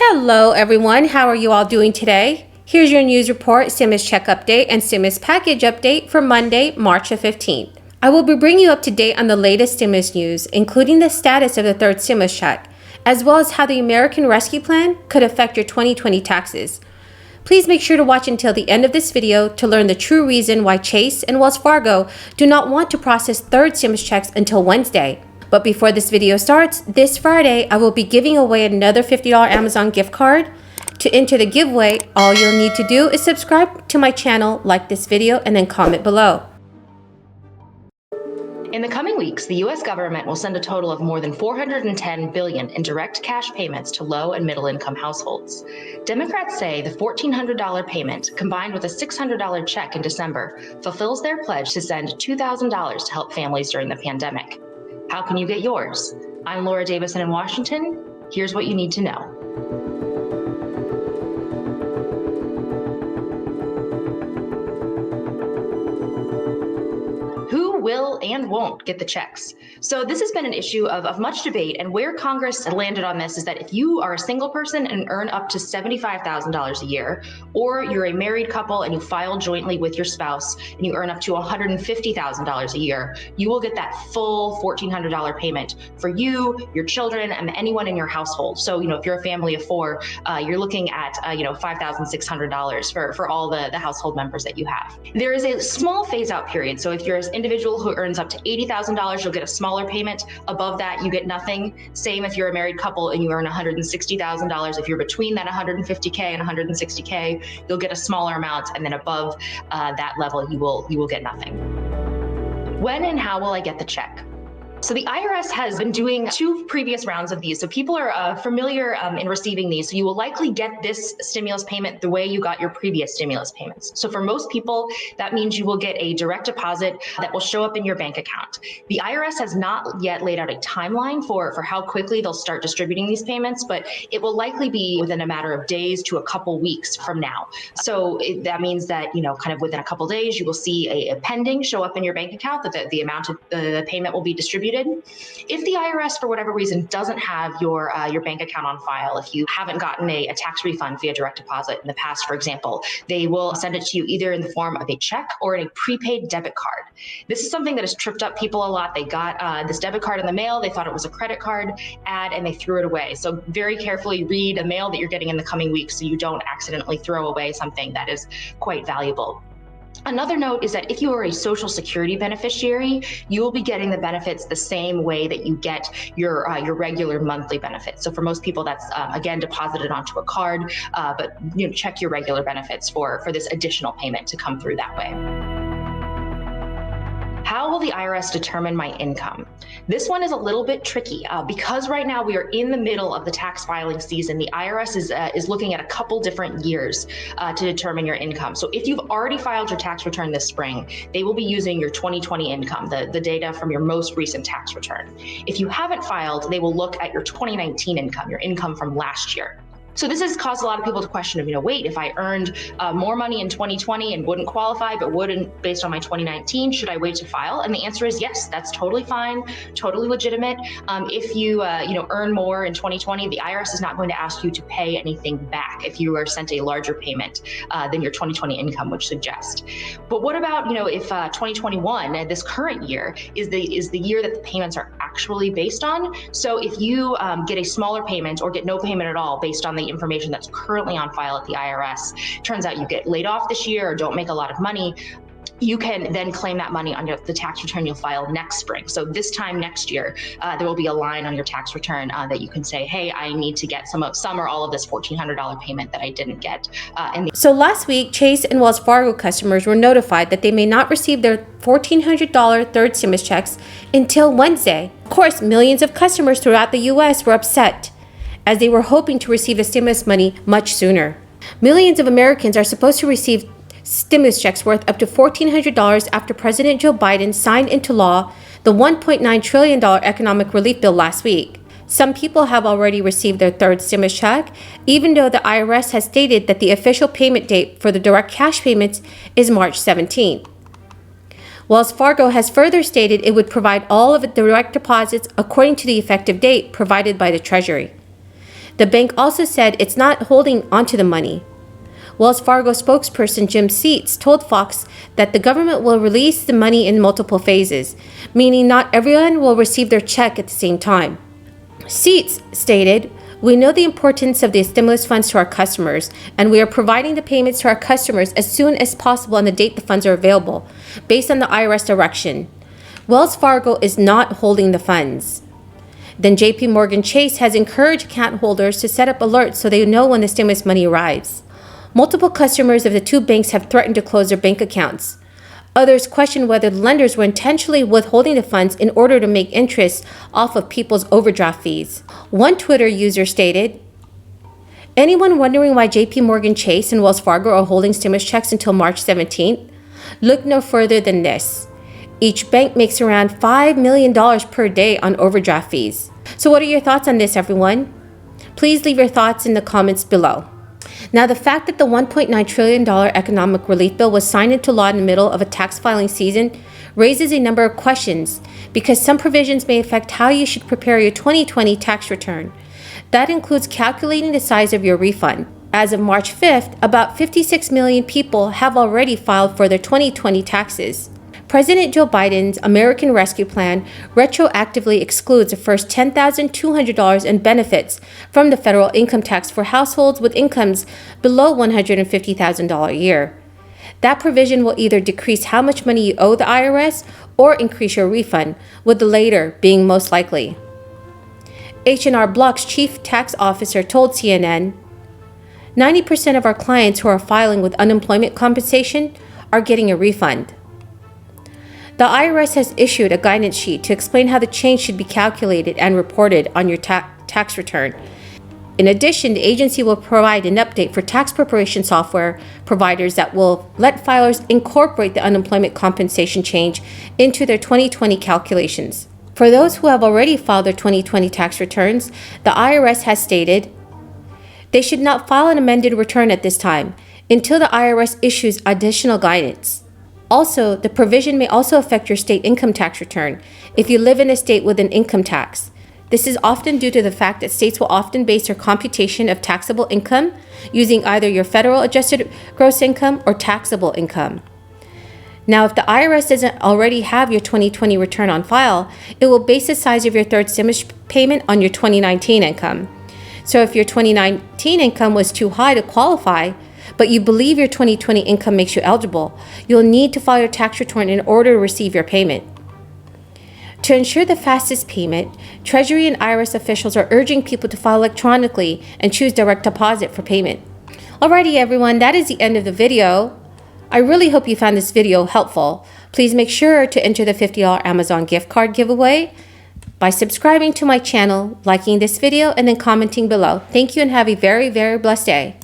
Hello everyone, how are you all doing today? Here's your news report, stimulus check update, and stimulus package update for Monday, March the 15th. I will be bringing you up to date on the latest stimulus news, including the status of the third stimulus check, as well as how the American Rescue Plan could affect your 2020 taxes. Please make sure to watch until the end of this video to learn the true reason why Chase and Wells Fargo do not want to process third stimulus checks until Wednesday. But before this video starts, this Friday, I will be giving away another $50 Amazon gift card. To enter the giveaway, all you'll need to do is subscribe to my channel, like this video, and then comment below. In the coming weeks, the U.S. government will send a total of more than $410 billion in direct cash payments to low and middle-income households. Democrats say the $1,400 payment, combined with a $600 check in December, fulfills their pledge to send $2,000 to help families during the pandemic. How can you get yours? I'm Laura Davison in Washington. Here's what you need to know. Who will and won't get the checks? So this has been an issue of much debate, and where Congress landed on this is that if you are a single person and earn up to $75,000 a year, or you're a married couple and you file jointly with your spouse and you earn up to $150,000 a year, you will get that full $1,400 payment for you, your children, and anyone in your household. So, if you're a family of four, you're looking at, $5,600 for all the household members that you have. There is a small phase-out period. So if you're an individual who earns up to $80,000, you'll get a smaller payment. Above that, you get nothing. Same if you're a married couple and you earn $160,000. If you're between that $150K and $160K, you'll get a smaller amount. And then above that level, you will get nothing. When and how will I get the check? So the IRS has been doing 2 previous rounds of these. So people are familiar in receiving these. So you will likely get this stimulus payment the way you got your previous stimulus payments. So for most people, that means you will get a direct deposit that will show up in your bank account. The IRS has not yet laid out a timeline for how quickly they'll start distributing these payments, but it will likely be within a matter of days to a couple weeks from now. So that means that, kind of within a couple days, you will see a pending show up in your bank account that the amount of the payment will be distributed. If the IRS, for whatever reason, doesn't have your bank account on file, if you haven't gotten a tax refund via direct deposit in the past, for example, they will send it to you either in the form of a check or in a prepaid debit card. This is something that has tripped up people a lot. They got this debit card in the mail. They thought it was a credit card ad and they threw it away. So very carefully read a mail that you're getting in the coming weeks so you don't accidentally throw away something that is quite valuable. Another note is that if you are a Social Security beneficiary, you will be getting the benefits the same way that you get your regular monthly benefits. So for most people, that's again deposited onto a card, but check your regular benefits for this additional payment to come through that way. How will the IRS determine my income? This one is a little bit tricky because right now we are in the middle of the tax filing season. The IRS is looking at a couple different years to determine your income. So if you've already filed your tax return this spring, they will be using your 2020 income, the data from your most recent tax return. If you haven't filed, they will look at your 2019 income, your income from last year. So this has caused a lot of people to question, wait, if I earned more money in 2020 and wouldn't qualify, but wouldn't based on my 2019, should I wait to file? And the answer is yes, that's totally fine, totally legitimate. If you earn more in 2020, the IRS is not going to ask you to pay anything back if you are sent a larger payment than your 2020 income would suggest. But what about, if 2021, this current year, is the year that the payments are actually based on? So if you get a smaller payment or get no payment at all based on the information that's currently on file at the IRS, turns out you get laid off this year or don't make a lot of money, you can then claim that money on the tax return you'll file next spring. So this time next year, there will be a line on your tax return that you can say, hey, I need to get some or all of this $1,400 payment that I didn't get. So last week, Chase and Wells Fargo customers were notified that they may not receive their $1,400 third stimulus checks until Wednesday. Of course, millions of customers throughout the U.S. were upset, as they were hoping to receive the stimulus money much sooner. Millions of Americans are supposed to receive stimulus checks worth up to $1,400 after President Joe Biden signed into law the $1.9 trillion economic relief bill last week. Some people have already received their third stimulus check, even though the IRS has stated that the official payment date for the direct cash payments is March 17th. Wells Fargo has further stated it would provide all of the direct deposits according to the effective date provided by the Treasury. The bank also said it's not holding onto the money. Wells Fargo spokesperson Jim Seats told Fox that the government will release the money in multiple phases, meaning not everyone will receive their check at the same time. Seats stated, "We know the importance of the stimulus funds to our customers, and we are providing the payments to our customers as soon as possible on the date the funds are available, based on the IRS direction. Wells Fargo is not holding the funds." Then JP Morgan Chase has encouraged account holders to set up alerts so they know when the stimulus money arrives. Multiple customers of the two banks have threatened to close their bank accounts. Others question whether the lenders were intentionally withholding the funds in order to make interest off of people's overdraft fees. One Twitter user stated, "Anyone wondering why JP Morgan Chase and Wells Fargo are holding stimulus checks until March 17th? Look no further than this. Each bank makes around $5 million per day on overdraft fees." So what are your thoughts on this, everyone? Please leave your thoughts in the comments below. Now, the fact that the $1.9 trillion economic relief bill was signed into law in the middle of a tax filing season raises a number of questions because some provisions may affect how you should prepare your 2020 tax return. That includes calculating the size of your refund. As of March 5th, about 56 million people have already filed for their 2020 taxes. President Joe Biden's American Rescue Plan retroactively excludes the first $10,200 in benefits from the federal income tax for households with incomes below $150,000 a year. That provision will either decrease how much money you owe the IRS or increase your refund, with the latter being most likely. H&R Block's chief tax officer told CNN, "90% of our clients who are filing with unemployment compensation are getting a refund." The IRS has issued a guidance sheet to explain how the change should be calculated and reported on your tax return. In addition, the agency will provide an update for tax preparation software providers that will let filers incorporate the unemployment compensation change into their 2020 calculations. For those who have already filed their 2020 tax returns, the IRS has stated they should not file an amended return at this time until the IRS issues additional guidance. Also, the provision may also affect your state income tax return if you live in a state with an income tax. This is often due to the fact that states will often base their computation of taxable income using either your federal adjusted gross income or taxable income. Now, if the IRS doesn't already have your 2020 return on file, it will base the size of your third stimulus payment on your 2019 income. So if your 2019 income was too high to qualify, but you believe your 2020 income makes you eligible, you'll need to file your tax return in order to receive your payment. To ensure the fastest payment, Treasury and IRS officials are urging people to file electronically and choose direct deposit for payment. Alrighty everyone, that is the end of the video. I really hope you found this video helpful. Please make sure to enter the $50 Amazon gift card giveaway by subscribing to my channel, liking this video, and then commenting below. Thank you and have a very, very blessed day.